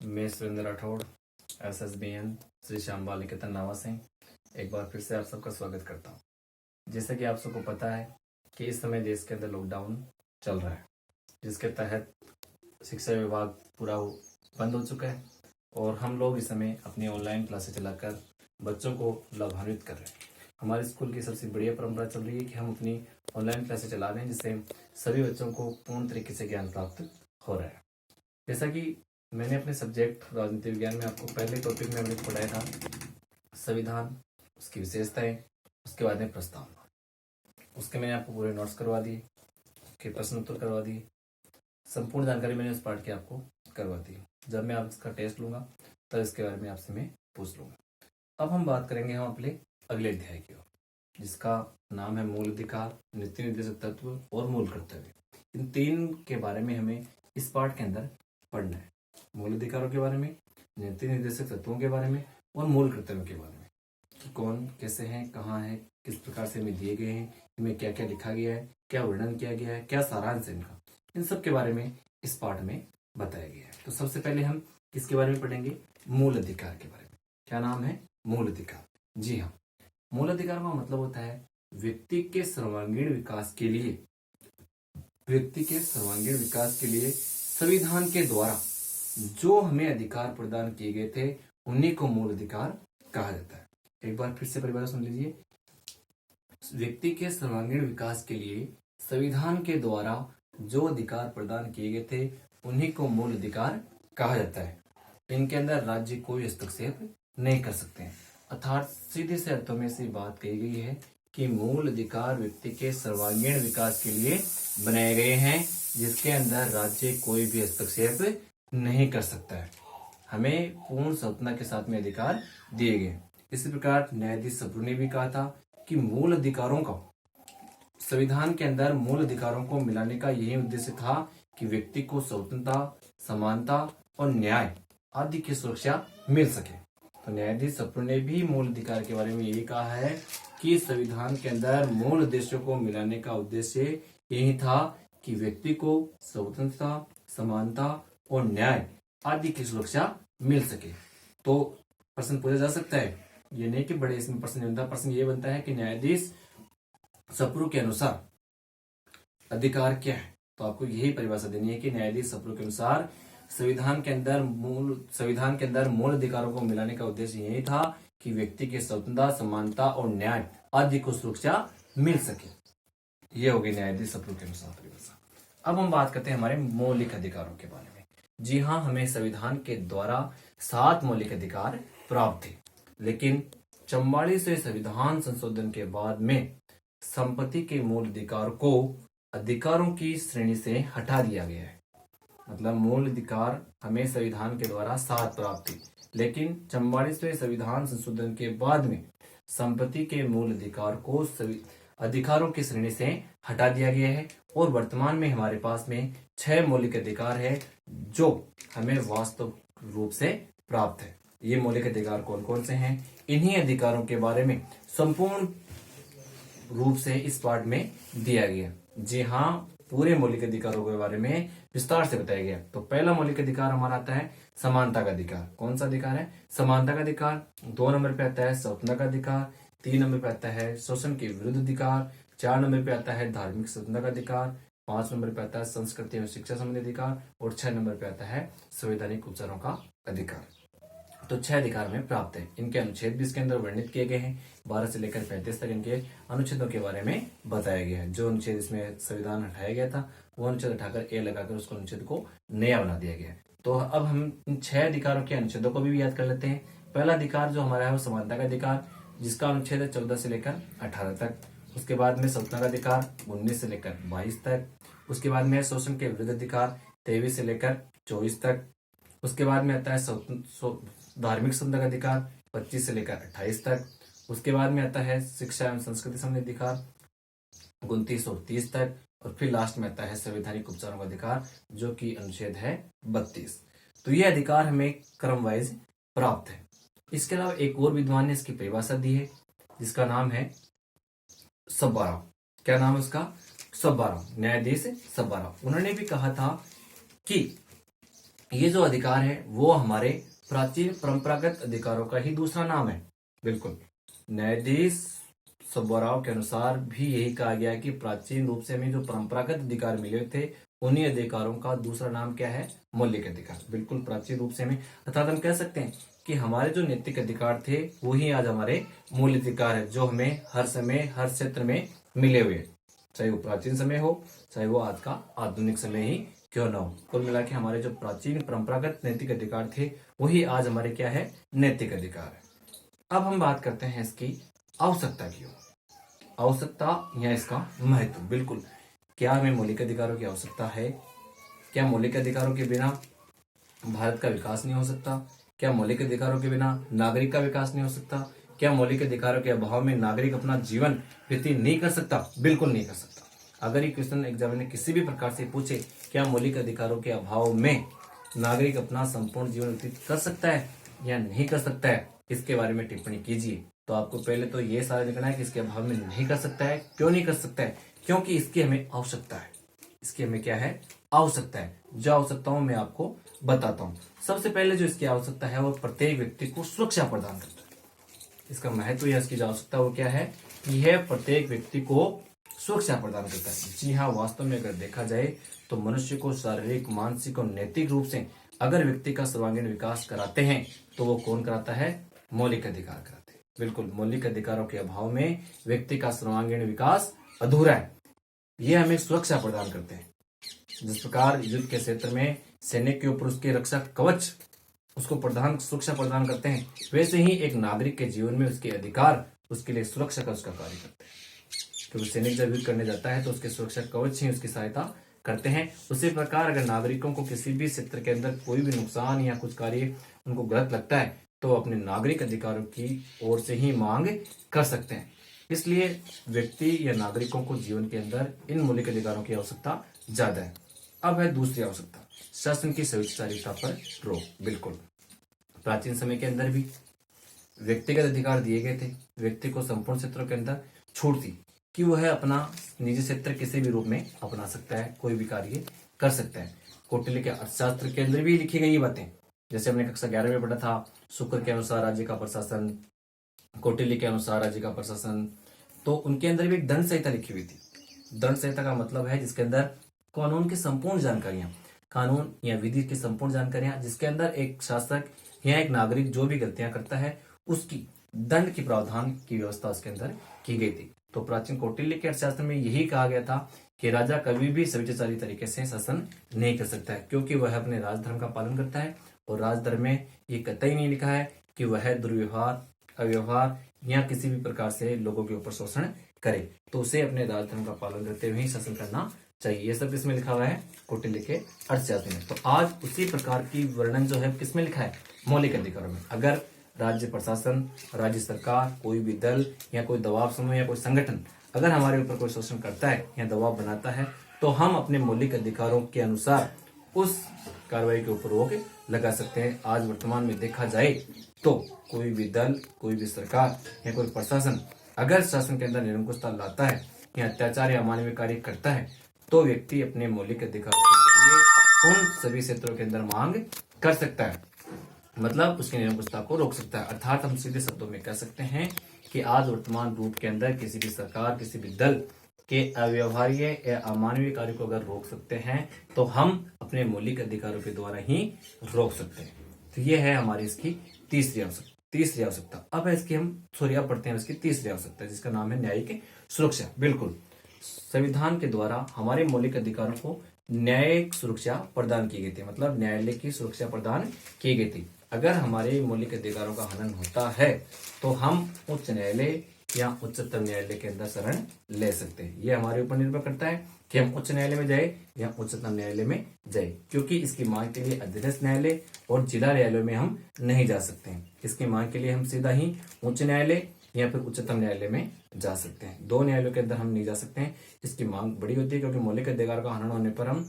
मैं सुरेंद्र राठौड़ SSBN श्री श्याम बाल निकेतन नावा से एक बार फिर से आप सबका स्वागत करता हूँ। जैसा कि आप सबको पता है कि इस समय देश के अंदर लॉकडाउन चल रहा है, जिसके तहत शिक्षा विभाग पूरा बंद हो चुका है और हम लोग इस समय अपनी ऑनलाइन क्लासेस चलाकर बच्चों को लाभान्वित कर रहे हैं। हमारे स्कूल की सबसे बढ़िया परंपरा चल रही है कि हम अपनी ऑनलाइन क्लासेस चला रहे हैं, जिससे सभी बच्चों को पूर्ण तरीके से ज्ञान प्राप्त हो रहा है। जैसा कि मैंने अपने सब्जेक्ट राजनीति विज्ञान में आपको पहले टॉपिक में हमने पढ़ाया था संविधान, उसकी विशेषताएं, उसके बाद में प्रस्तावना। उसके मैंने आपको पूरे नोट्स करवा दिए, उसके प्रश्न उत्तर करवा दिए, संपूर्ण जानकारी मैंने उस पार्ट की आपको करवा दी। जब मैं आप इसका टेस्ट लूंगा तब इसके बारे में आपसे मैं पूछ लूंगा। अब हम बात करेंगे हम अपने अगले अध्याय की ओर, जिसका नाम है मूल अधिकार, नीति निर्देशक तत्व और मूल कर्तव्य। इन तीन के बारे में हमें इस पार्ट के अंदर पढ़ना है। मूल अधिकारों के बारे में, नीति निर्देशक तत्वों के बारे में और मूल कर्तव्यों के बारे में कि कौन कैसे हैं, कहाँ है, किस प्रकार से हमें दिए गए हैं, इनमें क्या क्या लिखा गया है, क्या वर्णन किया गया है, क्या सारांश है इनका, इन सब के बारे में इस पार्ट में बताया गया है। तो सबसे पहले हम किसके बारे में पढ़ेंगे? मूल अधिकार के बारे में। क्या नाम है? मूल अधिकार। जी हाँ, मूल अधिकार का मतलब होता है व्यक्ति के सर्वांगीण विकास के लिए, संविधान के द्वारा जो हमें अधिकार प्रदान किए गए थे उन्हीं को मूल अधिकार कहा जाता है। एक बार फिर से परिभाषा सुन लीजिए। व्यक्ति के सर्वांगीण विकास के लिए संविधान के द्वारा जो अधिकार प्रदान किए गए थे उन्हीं को मूल अधिकार कहा जाता है। इनके अंदर राज्य कोई हस्तक्षेप नहीं कर सकते हैं। अर्थात सीधे से अर्थों में से बात कही गई है कि मूल अधिकार व्यक्ति के सर्वांगीण विकास के लिए बनाए गए हैं, जिसके अंदर राज्य कोई भी हस्तक्षेप नहीं कर सकता है। हमें पूर्ण स्वतंत्रता के साथ में अधिकार दिए गए। इसी प्रकार न्यायाधीश सप्रू ने भी कहा था कि मूल अधिकारों का, संविधान के अंदर मूल अधिकारों को मिलाने का यही उद्देश्य था कि व्यक्ति को स्वतंत्रता, समानता और न्याय आदि की सुरक्षा मिल सके। तो न्यायाधीश सप्रू ने भी मूल अधिकार के बारे में यही कहा है कि संविधान के अंदर मूल उद्देश्यों को मिलाने का उद्देश्य यही था कि व्यक्ति को स्वतंत्रता, समानता और न्याय आदि की सुरक्षा मिल सके। तो प्रश्न पूछा जा सकता है, ये नहीं कि बड़े इसमें प्रश्न नहीं बनता। प्रश्न ये बनता है कि न्यायाधीश सप्रू के अनुसार अधिकार क्या है? तो आपको यही परिभाषा देनी है कि न्यायाधीश सप्रू के अनुसार संविधान के अंदर मूल अधिकारों को मिलाने का उद्देश्य यही था कि व्यक्ति की स्वतंत्रता, समानता और न्याय आदि को सुरक्षा मिल सके। ये होगी न्यायाधीश सप्रू के अनुसार परिभाषा। अब हम बात करते हैं हमारे मौलिक अधिकारों के बारे में। जी हाँ, हमें संविधान के द्वारा 7 मौलिक अधिकार प्राप्त थे, लेकिन 44वें संविधान संशोधन के बाद में संपत्ति के मूल अधिकार को अधिकारों की श्रेणी से हटा दिया गया है। मतलब मूल अधिकार हमें संविधान के द्वारा 7 प्राप्त थे, लेकिन 44वें संविधान संशोधन के बाद में संपत्ति के मूल अधिकार को अधिकारों की श्रेणी से हटा दिया गया है और वर्तमान में हमारे पास में 6 मौलिक अधिकार है जो हमें वास्तव रूप से प्राप्त है। ये मौलिक अधिकार कौन कौन से हैं? इन्हीं अधिकारों के बारे में संपूर्ण रूप से इस पार्ट में दिया गया। जी हाँ, पूरे मौलिक अधिकारों के बारे में विस्तार से बताया गया। तो पहला मौलिक अधिकार हमारा आता है समानता का अधिकार। कौन सा अधिकार है? समानता का अधिकार। 2 नंबर पे आता है स्वतंत्रता का अधिकार। 3 नंबर पे आता है शोषण के विरुद्ध अधिकार। 4 नंबर पे आता है धार्मिक स्वतंत्रता का अधिकार। 5 नंबर पे आता है संस्कृति एवं शिक्षा संबंधी अधिकार और 6 नंबर पे आता है संवैधानिक उपचारों का अधिकार। तो 6 अधिकार हमें प्राप्त है। इनके अनुच्छेद भी इसके अंदर वर्णित किए गए हैं। 12 से लेकर 35 तक इनके अनुच्छेदों के बारे में बताया गया है। जो अनुच्छेद इसमें संविधान हटाया गया था वो अनुच्छेद हटाकर ए लगाकर उसको अनुच्छेद को नया बना दिया गया है। तो अब हम इन 6 अधिकारों के अनुच्छेदों को भी याद कर लेते हैं। पहला अधिकार जो हमारा है वो समानता का अधिकार, जिसका अनुच्छेद है 14 से लेकर 18 तक। उसके बाद में स्वतंत्रता का अधिकार 19 से लेकर 22 तक। उसके बाद में शोषण के विरुद्ध अधिकार 23 से लेकर 24 तक। उसके बाद में आता है धार्मिक स्वतंत्रता का अधिकार 25 से लेकर 28 तक। उसके बाद में आता है शिक्षा एवं संस्कृति संबंधी अधिकार 29 और 30 तक। और फिर लास्ट में आता है संवैधानिक उपचारों का अधिकार, जो कि अनुच्छेद है 32। तो ये अधिकार हमें क्रम वाइज प्राप्त है। इसके अलावा एक और विद्वान ने इसकी परिभाषा दी है, जिसका नाम है सब्बाराव। क्या नाम है उसका? सब्बाराव, न्यायाधीश सब्बाराव। उन्होंने भी कहा था कि ये जो अधिकार है वो हमारे प्राचीन परंपरागत अधिकारों का ही दूसरा नाम है। बिल्कुल, न्यायाधीश सुब्बाराव के अनुसार भी यही कहा गया है कि प्राचीन रूप से हमें जो परंपरागत अधिकार मिले थे उन्हीं अधिकारों का दूसरा नाम क्या है? मौलिक अधिकार। बिल्कुल, प्राचीन रूप से हमें, अर्थात हम कह सकते हैं कि हमारे जो नैतिक अधिकार थे वही आज हमारे मूल अधिकार है, जो हमें हर समय हर क्षेत्र में मिले हुए, चाहे वो प्राचीन समय हो चाहे वो आज का आधुनिक समय ही क्यों ना हो। कुल मिला के हमारे जो प्राचीन परंपरागत नैतिक अधिकार थे वही आज हमारे क्या है? नैतिक अधिकार है। अब हम बात करते हैं इसकी आवश्यकता की। आवश्यकता या इसका महत्व। बिल्कुल, क्या हमें मौलिक अधिकारों की आवश्यकता है? क्या मौलिक अधिकारों के बिना भारत का विकास नहीं हो सकता? क्या मौलिक अधिकारों के बिना नागरिक का विकास नहीं हो सकता? क्या मौलिक अधिकारों के अभाव में नागरिक अपना जीवन व्यतीत नहीं कर सकता? बिल्कुल नहीं कर सकता। अगर ये क्वेश्चन एग्जामिनर ने किसी भी प्रकार से पूछे क्या मौलिक अधिकारों के अभाव में नागरिक अपना संपूर्ण जीवन व्यतीत कर सकता है या नहीं कर सकता है, इसके बारे में टिप्पणी कीजिए। तो आपको पहले तो ये सारा लिखना है कि इसके अभाव में नहीं कर सकता है। क्यों नहीं कर सकता है? क्योंकि इसकी हमें आवश्यकता है। इसकी हमें क्या है? आवश्यकता है। जो आवश्यकताओं में आपको बताता हूं। सबसे पहले जो इसकी आवश्यकता है वो प्रत्येक व्यक्ति को सुरक्षा प्रदान करता है। इसका महत्व या इसकी जो आवश्यकता वो क्या है? यह प्रत्येक व्यक्ति को सुरक्षा प्रदान करता है। जी हाँ, वास्तव में अगर देखा जाए तो मनुष्य को शारीरिक, मानसिक और नैतिक रूप से अगर व्यक्ति का सर्वांगीण विकास कराते हैं तो वो कौन कराता है? मौलिक अधिकार कराते हैं। बिल्कुल, मौलिक अधिकारों के अभाव में व्यक्ति का सर्वांगीण विकास अधूरा है। ये हमें सुरक्षा प्रदान करते हैं। जिस प्रकार युद्ध के क्षेत्र में सैनिक के ऊपर उसके रक्षा कवच उसको प्रदान सुरक्षा प्रदान करते हैं, वैसे ही एक नागरिक के जीवन में उसके अधिकार उसके लिए सुरक्षा का उसका कार्य करते हैं। क्योंकि सैनिक जब युद्ध करने जाता है तो उसके सुरक्षा कवच ही उसकी सहायता करते हैं। उसी प्रकार अगर नागरिकों को किसी भी क्षेत्र के अंदर कोई भी नुकसान या कुछ कार्य उनको गलत लगता है तो अपने नागरिक अधिकारों की ओर से ही मांग कर सकते हैं। इसलिए व्यक्ति या नागरिकों को जीवन के अंदर इन मौलिक अधिकारों की आवश्यकता ज्यादा है। अब है दूसरी आवश्यकता, शासन की स्वेच्छाचारिता पर रोक। बिल्कुल, प्राचीन समय के अंदर भी व्यक्तिगत अधिकार दिए गए थे। व्यक्ति को संपूर्ण क्षेत्रों के अंदर छूट थी कि वह अपना निजी क्षेत्र किसी भी रूप में अपना सकता है, कोई भी कार्य कर सकता है। कौटिल्य के अर्थशास्त्र के अंदर भी लिखी गई ये बातें, जैसे हमने कक्षा 11 में पढ़ा था, शुक्र के अनुसार राज्य का प्रशासन, कौटिल्य के अनुसार राज्य का प्रशासन। तो उनके अंदर भी एक दंड संहिता लिखी हुई थी। दंड संहिता का मतलब है जिसके अंदर कानून की संपूर्ण जानकारियां, कानून या विधि की संपूर्ण जानकारियां, जिसके अंदर एक शासक या एक नागरिक जो भी गलतियां करता है उसकी दंड की प्रावधान की व्यवस्था उसके अंदर की गई थी। तो प्राचीन कौटिल्य के अर्थशास्त्र में यही कहा गया था कि राजा कभी भी स्वेच्छाचारी तरीके से शासन नहीं कर सकता है, क्योंकि वह अपने राजधर्म का पालन करता है और राजधर्म में ये कतई नहीं लिखा है कि वह दुर्व्यवहार, अव्यवहार या किसी भी प्रकार से लोगों के ऊपर शोषण करे। तो उसे अपने राजधर्म का पालन करते हुए ही शासन करना चाहिए। ये सब किसमें लिखा हुआ है? कौटिल्य के अर्थशास्त्र में। तो आज उसी प्रकार की वर्णन जो है किसमें लिखा है? मौलिक अधिकारों में। अगर राज्य प्रशासन, राज्य सरकार, कोई भी दल या कोई दबाव समूह या कोई संगठन अगर हमारे ऊपर कोई शोषण करता है या दबाव बनाता है तो हम अपने मौलिक अधिकारों के अनुसार उस कार्रवाई के ऊपर रोक लगा सकते हैं। आज वर्तमान में देखा जाए तो कोई भी दल, कोई भी सरकार या कोई प्रशासन अगर शासन के अंदर निरंकुशता लाता है या अत्याचार या अमानवीय कार्य करता है तो व्यक्ति अपने मौलिक अधिकारों के जरिए उन सभी क्षेत्रों के अंदर मांग कर सकता है, मतलब उसकी निरंकुशता को रोक सकता है। अर्थात हम सीधे शब्दों में कह सकते हैं कि आज वर्तमान रूप के अंदर किसी भी सरकार, किसी भी दल के अव्यवहार्य या अमानवीय कार्य को अगर रोक सकते हैं तो हम अपने मौलिक अधिकारों के द्वारा ही रोक सकते हैं। तो ये है हमारी इसकी तीसरी आवश्यकता। अब इसकी हम पढ़ते हैं इसकी तीसरी आवश्यकता जिसका नाम है न्यायिक सुरक्षा। बिल्कुल, संविधान के द्वारा हमारे मौलिक अधिकारों को न्यायिक सुरक्षा प्रदान की गई थी, मतलब न्यायालय की सुरक्षा प्रदान की गई थी। अगर हमारे मौलिक अधिकारों का हनन होता है तो हम उच्च न्यायालय या उच्चतम न्यायालय के अंदर शरण ले सकते हैं। ये हमारे ऊपर निर्भर करता है कि हम उच्च न्यायालय में जाए या उच्चतम न्यायालय में जाए, क्योंकि इसकी मांग के लिए अधीनस्थ न्यायालय और जिला न्यायालय में हम नहीं जा सकते हैं। इसकी मांग के लिए हम सीधा ही उच्च न्यायालय या फिर उच्चतम न्यायालय में जा सकते हैं। दो न्यायालयों के अंदर हम नहीं जा सकते हैं। इसकी मांग बड़ी होती है क्योंकि मौलिक अधिकार का हनन होने पर हम